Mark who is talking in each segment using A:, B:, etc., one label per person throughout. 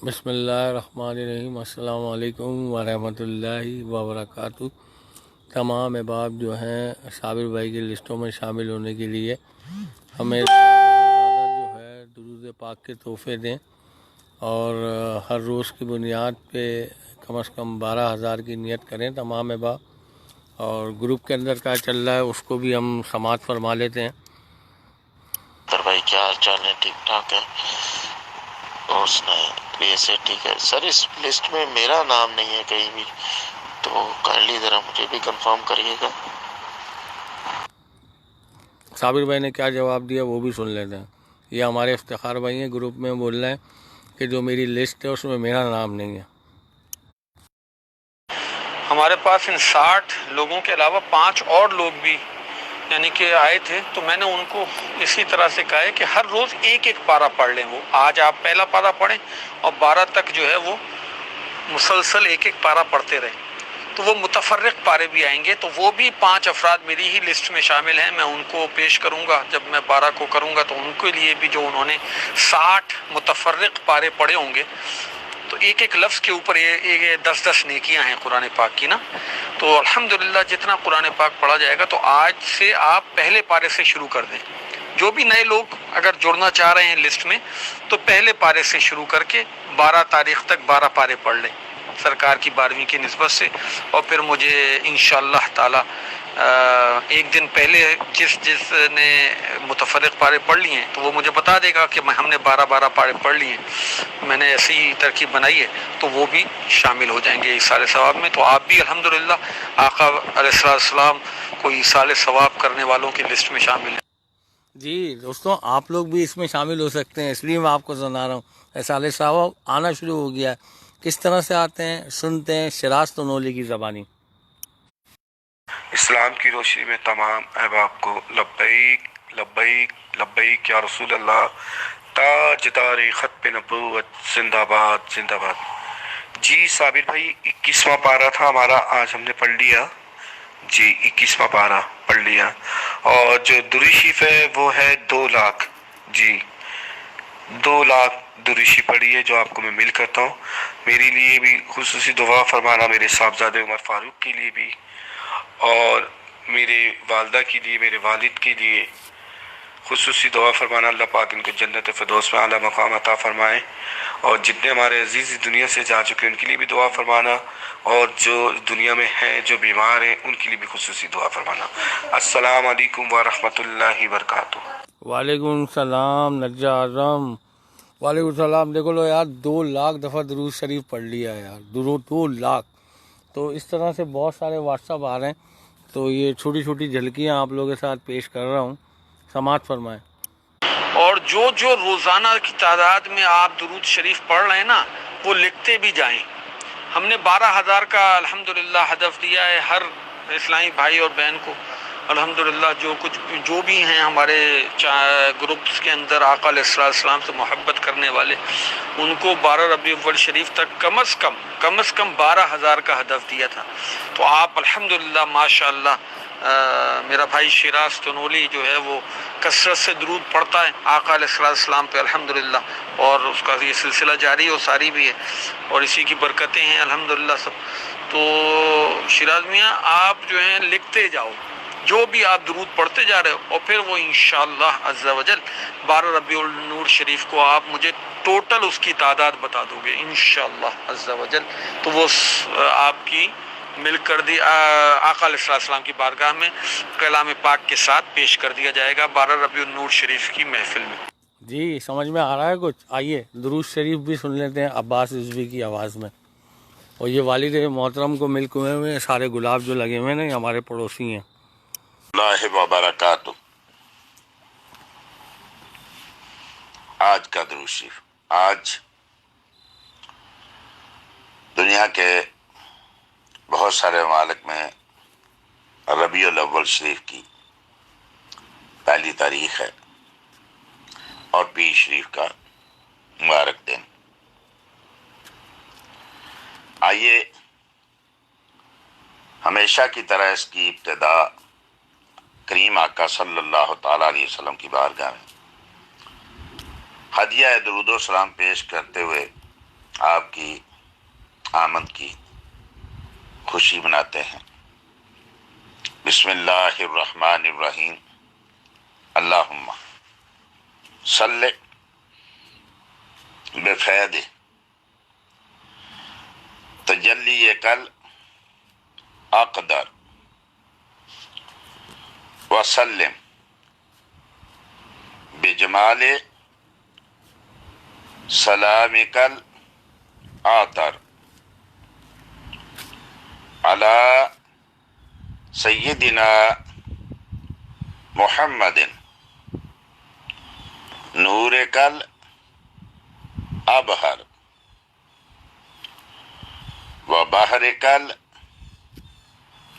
A: بسم اللہ الرحمن الرحیم۔ السلام علیکم ورحمۃ اللہ وبرکاتہ۔ تمام احباب جو ہیں صابر بھائی کی لسٹوں میں شامل ہونے کے لیے ہمیں زیادہ سے زیادہ جو ہے درود پاک کے تحفے دیں، اور ہر روز کی بنیاد پہ کم از کم 12,000 کی نیت کریں تمام احباب۔ اور گروپ کے اندر کیا چل رہا ہے اس کو بھی ہم سماعت فرما لیتے ہیں۔
B: سر بھائی کیا حال چال ہے؟ ٹھیک ٹھاک ہے؟ اور سنائیں؟ ایسے ٹھیک ہے سر، اس لسٹ میں میرا نام نہیں ہے کہیں بھی، تو کائنڈلی ذرا مجھے بھی کنفرم کریے گا۔
A: صابر بھائی نے کیا جواب دیا وہ بھی سن لیتے ہیں۔ یہ ہمارے افتخار بھائی ہیں، گروپ میں بول رہے ہیں کہ جو میری لسٹ ہے اس میں میرا نام نہیں ہے۔
C: ہمارے پاس ان 60 لوگوں کے علاوہ 5 اور لوگ بھی یعنی کہ آئے تھے، تو میں نے ان کو اسی طرح سے کہا ہے کہ ہر روز ایک ایک پارہ پڑھ لیں۔ وہ آج آپ پہلا پارہ پڑھیں اور 12 تک جو ہے وہ مسلسل ایک ایک پارہ پڑھتے رہیں، تو وہ متفرق پارے بھی آئیں گے۔ تو وہ بھی 5 افراد میری ہی لسٹ میں شامل ہیں، میں ان کو پیش کروں گا جب میں 12 کو کروں گا، تو ان کے لیے بھی جو انہوں نے 60 متفرق پارے پڑھے ہوں گے، تو ایک ایک لفظ کے اوپر یہ 10 نیکیاں ہیں قرآن پاک کی نا۔ تو الحمدللہ جتنا قرآن پاک پڑھا جائے گا، تو آج سے آپ پہلے پارے سے شروع کر دیں۔ جو بھی نئے لوگ اگر جڑنا چاہ رہے ہیں لسٹ میں، تو پہلے پارے سے شروع کر کے 12 تاریخ تک 12 پارے پڑھ لیں سرکار کی 12ویں کی نسبت سے، اور پھر مجھے انشاءاللہ تعالی ایک دن پہلے جس نے متفرق پارے پڑھ لیے ہیں تو وہ مجھے بتا دے گا کہ ہم نے 12 پارے پڑھ لیے ہیں، میں نے ایسی ترکیب بنائی ہے، تو وہ بھی شامل ہو جائیں گے ایصال ثواب میں۔ تو آپ بھی الحمدللہ آقا علیہ السلام کو ایصال ثواب کرنے والوں کی لسٹ میں شامل ہیں۔
A: جی دوستوں، آپ لوگ بھی اس میں شامل ہو سکتے ہیں، اس لیے میں آپ کو سنا رہا ہوں۔ ایصال ثواب آنا شروع ہو گیا ہے۔ کس طرح سے آتے ہیں سنتے ہیں، شراز تنولی کی زبانی۔
D: اسلام کی روشنی میں تمام احباب کو لبیک لبیک لبیک یا رسول اللہ، تاجدار ختم نبوت، زندہ باد زندہ باد۔ جی صابر بھائی 21واں پارہ تھا ہمارا، آج ہم نے پڑھ لیا جی، 21واں پارہ پڑھ لیا، اور جو درود شریف ہے وہ ہے 2 لاکھ جی، 2 لاکھ درود شریف پڑھی ہے، جو آپ کو میں مل کرتا ہوں۔ میرے لیے بھی خصوصی دعا فرمانا، میرے صاحبزادے عمر فاروق کے لیے بھی، اور میرے والدہ کے لیے، میرے والد کے لیے خصوصی دعا فرمانا۔ اللہ پاک ان کو جنت فردوس میں اعلیٰ مقام عطا فرمائے، اور جتنے ہمارے عزیز دنیا سے جا چکے ان کے لیے بھی دعا فرمانا، اور جو دنیا میں ہیں جو بیمار ہیں ان کے لیے بھی خصوصی دعا فرمانا۔ السلام علیکم ورحمۃ اللہ وبرکاتہ۔
A: وعلیکم السلام نجا اعظم۔ وعلیکم السلام۔ دیکھو لو یار، 2 لاکھ دفعہ درود شریف پڑھ لیا یار، 2 لاکھ۔ تو اس طرح سے بہت سارے واٹس اپ آ رہے ہیں، تو یہ چھوٹی چھوٹی جھلکیاں آپ لوگوں کے ساتھ پیش کر رہا ہوں، سماعت فرمائیں۔
C: اور جو روزانہ کی تعداد میں آپ درود شریف پڑھ رہے ہیں نا، وہ لکھتے بھی جائیں۔ ہم نے 12,000 کا الحمدللہ ہدف دیا ہے ہر اسلامی بھائی اور بہن کو۔ الحمدللہ جو بھی ہیں ہمارے گروپس کے اندر آقا علیہ السلام سے محبت کرنے والے، ان کو 12 ربیع الاول شریف تک کم از کم 12,000 کا ہدف دیا تھا۔ تو آپ الحمدللہ ماشاءاللہ، میرا بھائی شراز تنولی جو ہے وہ کثرت سے درود پڑھتا ہے آقا علیہ السلام پہ الحمدللہ، اور اس کا یہ سلسلہ جاری و ساری بھی ہے، اور اسی کی برکتیں ہیں الحمدللہ سب۔ تو شراز میاں آپ جو ہیں لکھتے جاؤ جو بھی آپ درود پڑھتے جا رہے ہو، اور پھر وہ انشاءاللہ عز و جل 12 ربیع النور شریف کو آپ مجھے ٹوٹل اس کی تعداد بتا دو گے انشاءاللہ عز و جل، تو وہ آپ کی مل کر دی آقا علیہ السلام کی بارگاہ میں کلام پاک کے ساتھ پیش کر دیا جائے گا 12 ربیع النور شریف کی محفل میں۔
A: جی سمجھ میں آ رہا ہے کچھ؟ آئیے درود شریف بھی سن لیتے ہیں عباس رضوی کی آواز میں۔ اور یہ والد محترم کو ملک ہوئے ہوئے سارے گلاب جو لگے ہوئے ہیں نا، یہ ہمارے پڑوسی ہیں۔
B: اللہ وبرکاتہ۔ آج کا درود شریف، آج دنیا کے بہت سارے ممالک میں ربیع الاول شریف کی پہلی تاریخ ہے، اور پیر شریف کا مبارک دن۔ آئیے ہمیشہ کی طرح اس کی ابتدا کریم آقا صلی اللہ تعالیٰ علیہ وسلم کی بارگاہ میں ہدیہ درود و سلام پیش کرتے ہوئے
E: آپ کی آمد کی خوشی مناتے ہیں۔ بسم اللہ الرحمن الرحیم، اللہم صلی بفید تجلی کل اقدر وسلم بجمال سلام کل آتر علی سیدنا محمد نور کل ابہر و بحر کل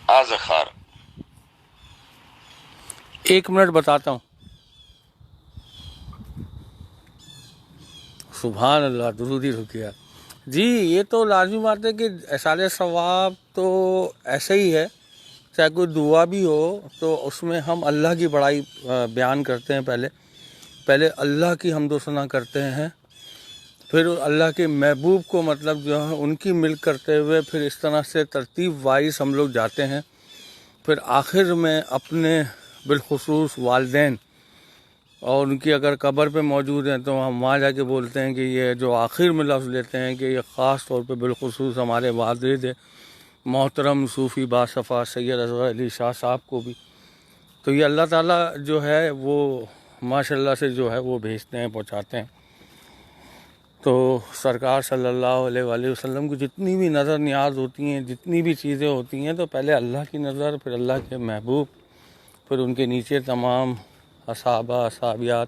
E: ازخر۔
A: 1 منٹ بتاتا ہوں۔ سبحان اللہ، درود ہی رکیا۔ جی یہ تو لازمی بات ہے کہ احصال ثواب تو ایسا ہی ہے، چاہے کوئی دعا بھی ہو تو اس میں ہم اللہ کی بڑائی بیان کرتے ہیں، پہلے اللہ کی حمد و ثنا کرتے ہیں، پھر اللہ کے محبوب کو مطلب جو ہے ان کی ملک کرتے ہوئے پھر اس طرح سے ترتیب وائز ہم لوگ جاتے ہیں، پھر آخر میں اپنے بالخصوص والدین اور ان کی اگر قبر پہ موجود ہیں تو ہم وہاں جا کے بولتے ہیں کہ یہ جو آخر میں لفظ لیتے ہیں کہ یہ خاص طور پہ بالخصوص ہمارے والد محترم صوفی باصفا سید اصغر علی شاہ صاحب کو بھی، تو یہ اللہ تعالیٰ جو ہے وہ ماشاء اللہ سے جو ہے وہ بھیجتے ہیں، پہنچاتے ہیں۔ تو سرکار صلی اللہ علیہ وآلہ وسلم کی جتنی بھی نظر نیاز ہوتی ہیں، جتنی بھی چیزیں ہوتی ہیں، تو پہلے اللہ کی نظر، پھر اللہ کے محبوب، پھر ان کے نیچے تمام اصحابہ، اصحابیات،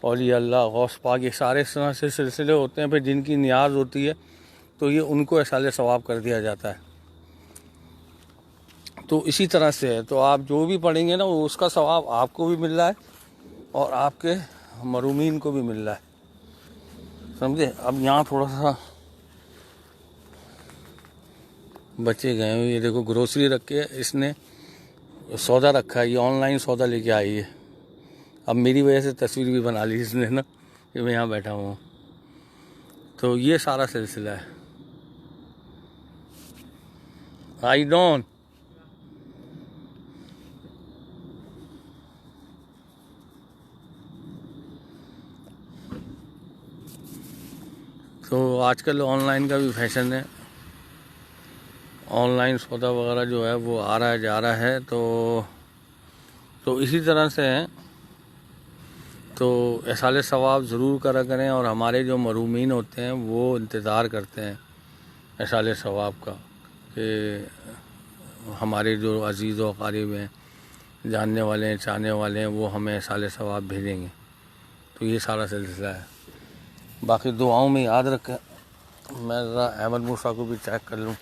A: اولیاء اللہ، غوث پاک، یہ سارے اس طرح سے سلسلے ہوتے ہیں، پھر جن کی نیاز ہوتی ہے تو یہ ان کو احصال ثواب کر دیا جاتا ہے۔ تو اسی طرح سے ہے، تو آپ جو بھی پڑھیں گے نا وہ اس کا ثواب آپ کو بھی مل رہا ہے اور آپ کے مرومین کو بھی مل رہا ہے، سمجھے۔ اب یہاں تھوڑا سا بچے گئے ہوئے، یہ دیکھو گروسری رکھ کے اس نے سودا رکھا ہے، یہ آن لائن سودا لے کے آئی ہے۔ اب میری وجہ سے تصویر بھی بنا لی اس نے نا کہ میں یہاں بیٹھا ہوں۔ تو یہ سارا سلسلہ ہے۔ آئی ڈونٹ تو آج کل آن لائن کا بھی فیشن ہے، آن لائن سودا وغیرہ جو ہے وہ آ رہا ہے جا رہا ہے، تو اسی طرح سے ہے۔ تو احصال ثواب ضرور کرا کریں، اور ہمارے جو مرومین ہوتے ہیں وہ انتظار کرتے ہیں احصال ثواب کا کہ ہمارے جو عزیز و اقارب ہیں، جاننے والے ہیں، چاہنے والے ہیں، وہ ہمیں احصال ثواب بھیجیں گے۔ تو یہ سارا سلسلہ ہے۔ باقی دعاؤں میں یاد رکھیں۔ میں ذرا احمد موسیٰ کو بھی چیک کر لوں۔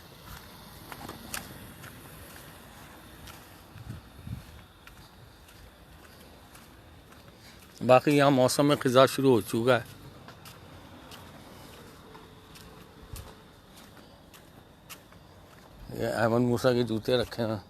A: باقی یہاں موسم خزاں شروع ہو چکا ہے۔ یہ احمد موسیٰ کے جوتے رکھے ہیں۔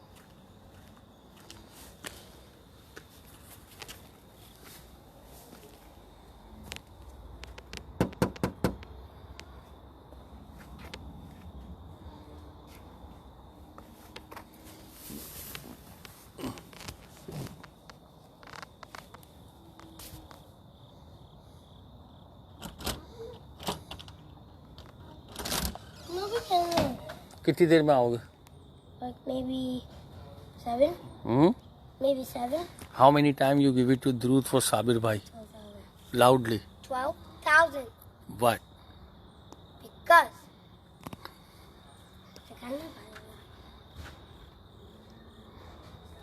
A: کتنی دیر میں آؤ گے؟
F: Like maybe 7? Maybe 7?
A: How many times you give it to Drood for Sabir bhai?
F: 12,000.
A: Loudly.
F: 12,000.
A: What?
F: Because.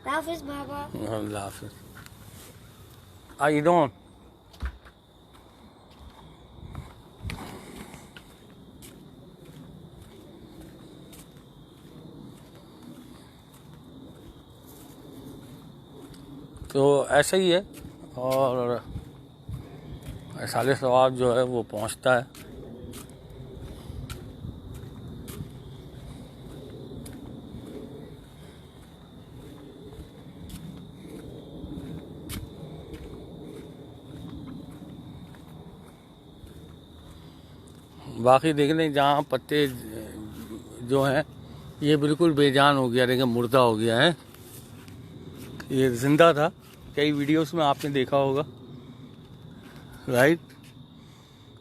F: Hafiz Baba.
A: Allah Hafiz. You don't. تو ایسا ہی ہے، اور احصال ثواب جو ہے وہ پہنچتا ہے۔ باقی دیکھ لیں جہاں پتے جو ہیں یہ بالکل بے جان ہو گیا، دیکھیں مردہ ہو گیا ہے، یہ زندہ تھا، کئی ویڈیوز میں آپ نے دیکھا ہوگا، رائٹ؟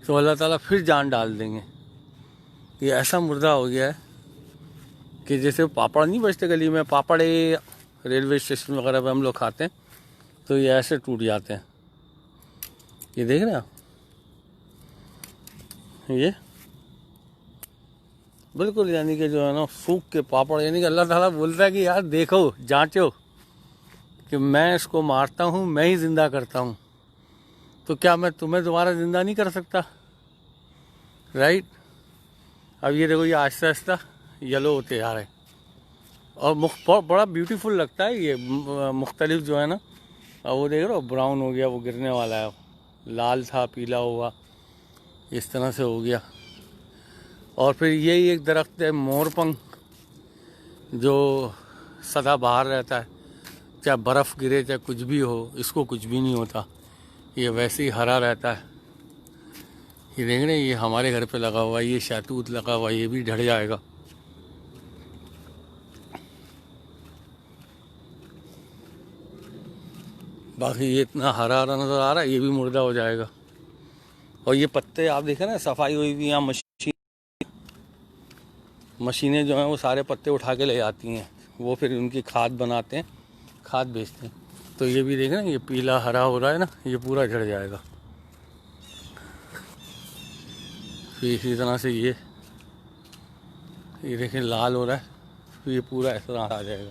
A: تو اللہ تعالیٰ پھر جان ڈال دیں گے. یہ ایسا مردہ ہو گیا ہے کہ جیسے پاپڑ نہیں بچتے گلی میں، پاپڑ ریلوے اسٹیشن وغیرہ پہ ہم لوگ کھاتے ہیں، تو یہ ایسے ٹوٹ جاتے ہیں. یہ دیکھ رہے ہیں آپ، یہ بالکل یعنی کہ جو ہے نا سوکھ کے پاپڑ، یعنی کہ اللہ تعالیٰ بولتا ہے کہ یار دیکھو، جانچو کہ میں اس کو مارتا ہوں، میں ہی زندہ کرتا ہوں، تو کیا میں تمہیں دوبارہ زندہ نہیں کر سکتا؟ رائٹ؟ اب یہ دیکھو، یہ آہستہ آہستہ یلو ہوتے جا رہے ہیں، اور بڑا بیوٹیفل لگتا ہے یہ، مختلف جو ہے نا. وہ دیکھ رہے ہو براؤن ہو گیا، وہ گرنے والا ہے، لال تھا پیلا ہوا، اس طرح سے ہو گیا. اور پھر یہی ایک درخت ہے مور پنکھ، جو سدا بہار رہتا ہے، چاہے برف گرے چاہے کچھ بھی ہو، اس کو کچھ بھی نہیں ہوتا، یہ ویسے ہی ہرا رہتا ہے. یہ دیکھ رہے ہیں، یہ ہمارے گھر پہ لگا ہوا ہے، یہ شہتوت لگا ہوا ہے، یہ بھی ڈھڑ جائے گا. باقی یہ اتنا ہرا ہرا نظر آ رہا ہے، یہ بھی مردہ ہو جائے گا. اور یہ پتے آپ دیکھیں نا، صفائی ہوئی ہوئی، یہاں مشینیں جو ہیں وہ سارے پتے اٹھا کے لے جاتی ہیں، وہ پھر ان کی کھاد بناتے ہیں، کھاد بیچتے ہیں. تو یہ بھی دیکھیں نا، یہ پیلا ہرا ہو رہا ہے نا، یہ پورا جھڑ جائے گا. پھر اسی طرح سے یہ دیکھیں لال ہو رہا ہے، پھر یہ پورا اس طرح آ جائے گا.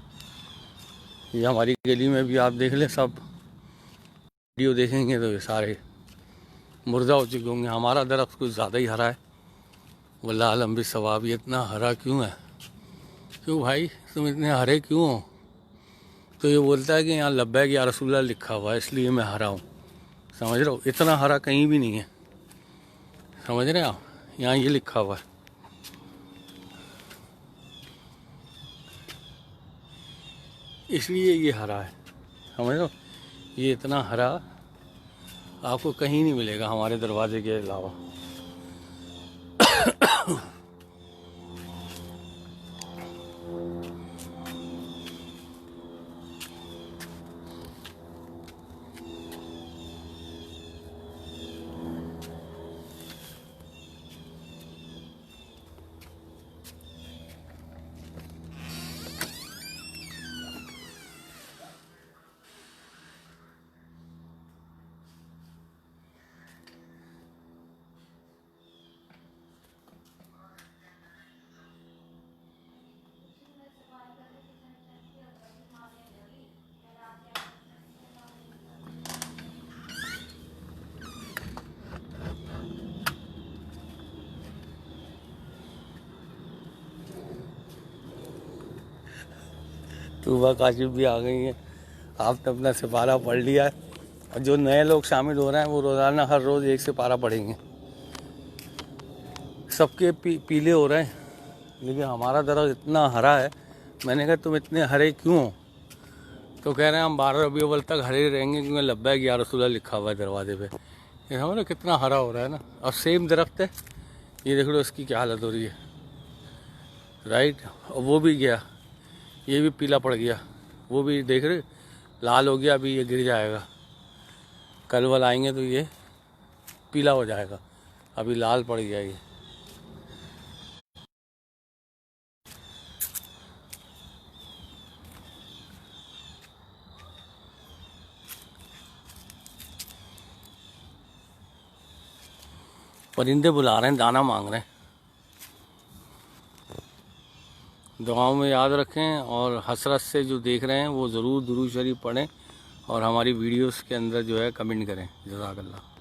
A: یہ ہماری گلی میں بھی آپ دیکھ لیں، سب ویڈیو دیکھیں گے تو یہ سارے مردہ ہو چکے ہوں گے. ہمارا درخت کچھ زیادہ ہی ہرا ہے، واللہ عالم بالصواب. یہ اتنا ہرا کیوں ہے؟ کیوں بھائی تم اتنے ہرے کیوں ہو؟ تو یہ بولتا ہے کہ یہاں لبیک یا رسول اللہ لکھا ہوا ہے، اس لیے میں ہرا ہوں. سمجھ رہے ہو؟ اتنا ہرا کہیں بھی نہیں ہے، سمجھ رہے ہیں آپ؟ یہاں یہ لکھا ہوا ہے. اس لیے یہ ہرا ہے، سمجھ رہے ہو؟ یہ اتنا ہرا آپ کو کہیں نہیں ملے گا ہمارے دروازے کے علاوہ. طوبہ کاشف بھی آ گئی ہیں. آپ نے اپنا سپارہ پڑھ لیا ہے، اور جو نئے لوگ شامل ہو رہے ہیں وہ روزانہ ہر روز ایک سپارہ پڑھیں گے. سب کے پیلے ہو رہے ہیں، لیکن ہمارا درخت اتنا ہرا ہے. میں نے کہا تم اتنے ہرے کیوں ہو؟ تو کہہ رہے ہیں ہم 12 ربیع الاول تک ہرے رہیں گے، کیونکہ لبیک یا رسول اللہ لکھا ہوا ہے دروازے پہ. یہ سمجھ رہے کتنا ہرا ہو رہا ہے نا. اور سیم درخت ہے، یہ دیکھ لو اس کی کیا حالت ہو رہی ہے، رائٹ؟ اور وہ بھی گیا، یہ بھی پیلا پڑ گیا، وہ بھی دیکھ رہے لال ہو گیا. ابھی یہ گر جائے گا، کل ول آئیں گے تو یہ پیلا ہو جائے گا. ابھی لال پڑ گیا یہ. پرندے بلا رہے ہیں، دانا مانگ رہے ہیں. دعاؤں میں یاد رکھیں، اور حسرت سے جو دیکھ رہے ہیں وہ ضرور درود شریف پڑھیں، اور ہماری ویڈیوز کے اندر جو ہے کمنٹ کریں. جزاک اللہ.